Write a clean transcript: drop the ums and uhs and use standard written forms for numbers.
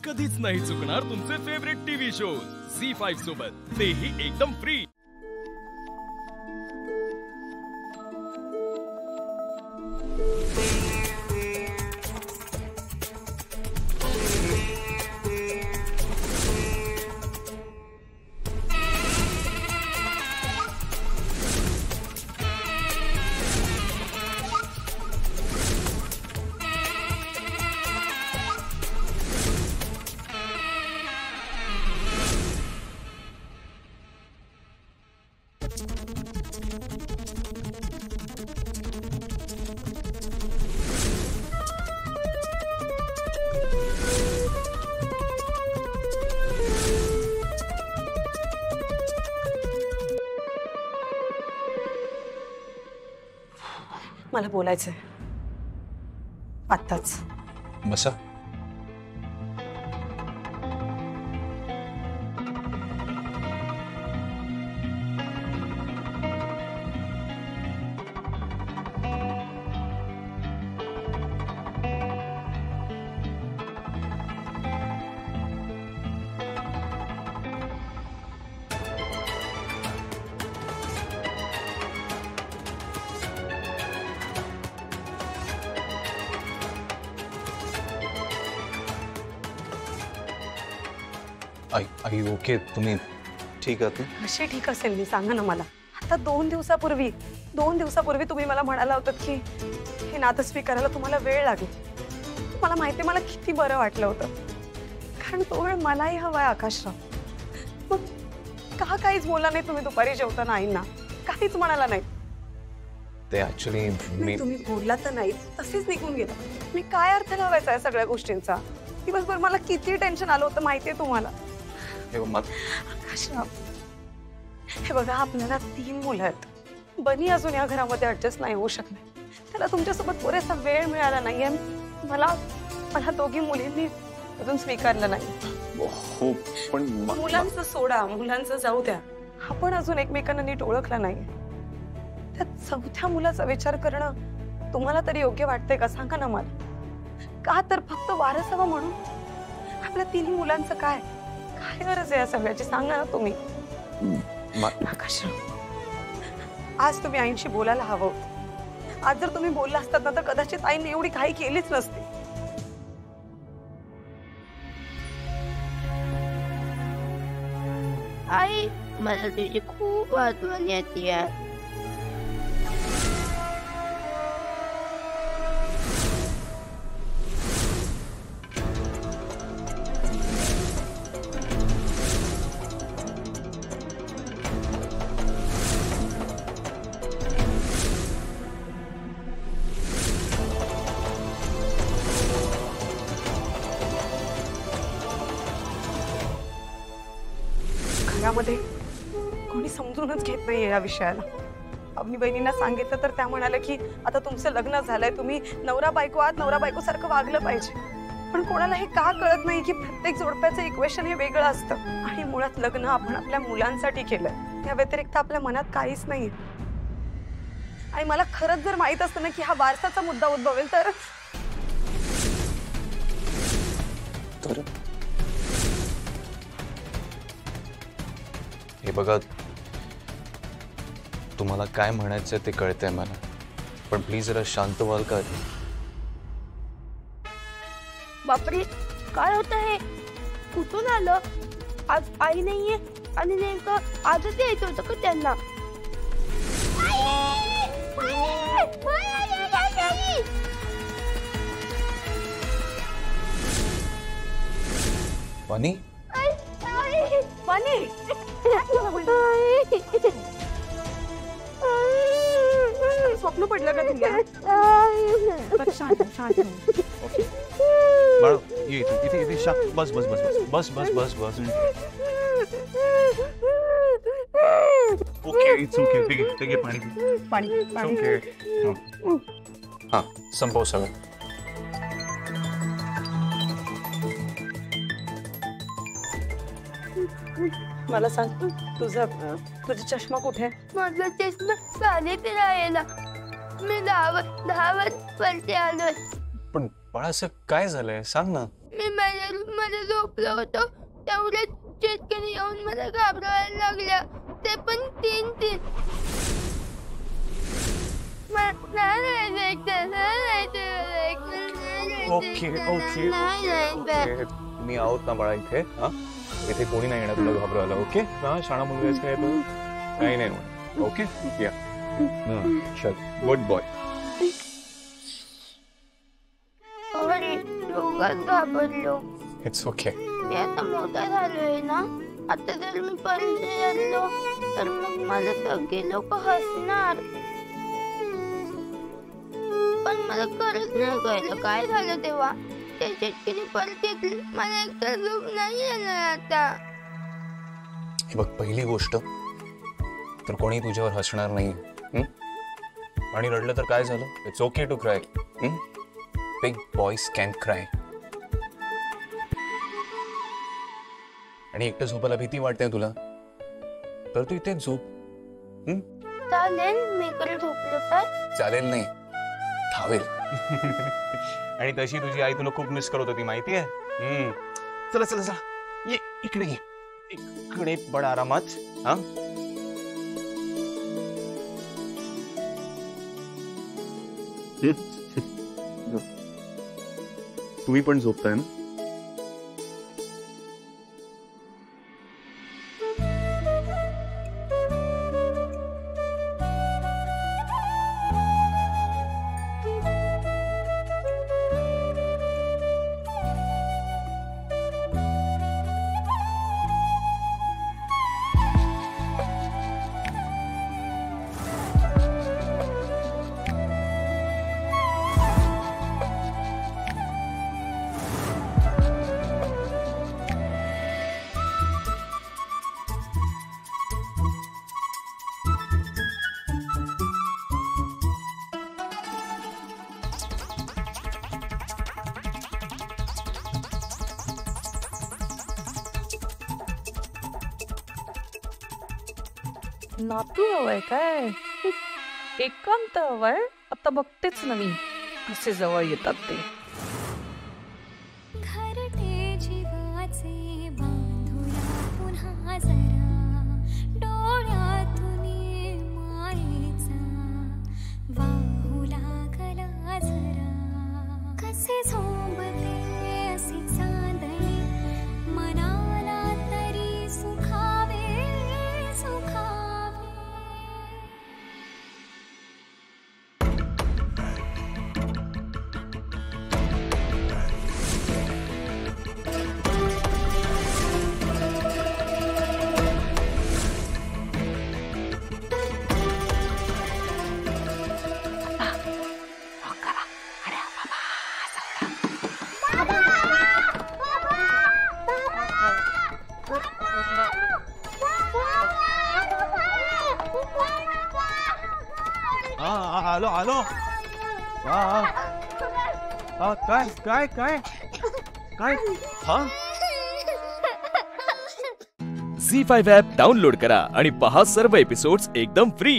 कधीच नाही चुकणार तुमचे फेवरेट टीव्ही शोज झी5 सोबत, तेही एकदम फ्री। मला बोलायचंय आत्ताच। बसा। आई ओके, तुम्ही ठीक आहात? कशी ठीक असेल मी, सांगा ना मला। आता 2 दिवसापूर्वी तुम्ही मला म्हणाला होतात की हे नातं स्वीकारायला तुम्हाला वेळ लागेल। मला माहिती, मला किती बरं वाटलं होतं, कारण तो वेळ मलाही हवाय आकाशराव। मग का काहीच बोलला नाही तुम्ही दुपारी जेवताना आईंना? काहीच म्हणाला नाही ते? ऍक्च्युली तुम्ही बोलला तर नाही, तसेच निघून गेला। मी काय अर्थ लावायचा या सगळ्या गोष्टींचा? दिवसभर मला किती टेन्शन आलं होतं माहितीये तुम्हाला? आकाशराव, हे बघा, आपल्याला 3 मुलं आहेत। बनी अजून या घरामध्ये ऍडजस्ट नाही होऊ शकले, त्याला तुमच्यासोबत पुरेसा वेळ मिळाला नाहीये। मला दोघी मुलींनी अजून स्वीकारलं नाही। हो, पण मुलांचं सोडा, मुलांचं जाऊ द्या, आपण अजून एकमेकांना नीट ओळखलं नाही। त्या 4थ्या मुलाचा विचार करणं तुम्हाला तरी योग्य वाटतंय का? सांगा ना मला। का तर फक्त वारसावा म्हणून? आपल्या 3 मुलांचं काय गरज आहे या सगळ्याची? सांगा ना तुम्ही। आकाशराव, आज तुम्ही आईंशी बोलायला हवं होतं। आज जर तुम्ही बोलला असतात ना, तर कदाचित आईने एवढी काही केलीच नसती। आई, मला तुझी खूप आठवण येते। घरामध्ये कोणी समजूनच घेत नाहीये या विषयाला। अवनी बहिणींना सांगितलं तर त्या म्हणाल्या की आता तुमचं लग्न झालंय, तुम्ही नवरा बायको आहात, नवरा बायको सारखं वागलं पाहिजे। पण कोणाला हे का कळत नाही की प्रत्येक जोडप्याचं इक्वेशन हे वेगळं असतं आणि मुळात लग्न आपण आपल्या मुलांसाठी केलंय, त्या व्यतिरिक्त आपल्या मनात काहीच नाहीये। आणि मला खरंच जर माहित असतं ना की हा वारसाचा मुद्दा उद्भवेल तर हे बघा, तुम्हाला काय म्हणायचं ते कळतंय मला, पण प्लीज जरा शांत व्हाल का? बापरे, काय होत आहे? कुठून आलं? आज आई नाहीये आणि नेमकं आजच यायचं होतं का त्यांना? वानी, वानी, स्वप्न पडलं का तुला? शांत शांत बाळा, ये इथे इथे शा, बस बस बस बस बस बस बस बस। ओके, इट्स ओके, ठीक आहे, पाणी पाणी ओके। हां, संपव सगळं। मला सांग, तुझा चष्मा कुठे आहे? माझा चष्मा पाण्यात राहिला। मी धावत परत आलोय। पण बाळा, असं काय झालंय सांग ना। मी माझ्या रूममध्ये झोपलो होतो तेवढ्यात चेटकीने येऊन मला घाबरवायला लागल्या, ते पण 3-3. ओके ओके मी आहोत ना बाळा इथे. हा इथे कोणी नाही येणार तुला घाबरायला. ओके हा शाळा मुलगा काय तू काही नाही होणार. ओके या चल गुड बॉय. घाबरलो. It's okay. मी आता मोठा झालोय ना, आता जर मी पडले आलो तर मग मला सगळे लोक हसणार. पण मला खरंच नाही कळलं काय झालं तेव्हा. त्या चटकीने परत घेतली. मला एकतर झोप नाही येणार आता. हे बघ पहिली गोष्ट तर कोणी तुझ्यावर हसणार नाही. आणि रडलं तर काय झालं. It's okay to cry. Big boys can cry. आणि एकटं झोपायला भीती वाटते तुला तर तू इथे झोप. चालेल मी इकडे झोपलो तर. चालेल नाही धावेल. आणि तशी तुझी आई तुला खूप मिस करत होती माहितीये. चला चला चला ये इकडे ये इकडे बड आरामात. हा तुम्ही पण झोपताय ना. नातू हवंय काय. एकांत हवंय. आता बघतेच ना मी कसे जवळ येतात ते. घरटे जीवाचे बांधूया पुन्हा जरा, डोळ्यातून मायेचा वाहू लागला जरा. कसे झोंबते असे चांदणे मनाला तरी सुखावे सुखावे. आलो आलो. काय काय काय काय. हा झी5 ॲप डाउनलोड करा आणि पहा सर्व एपिसोड्स एकदम फ्री.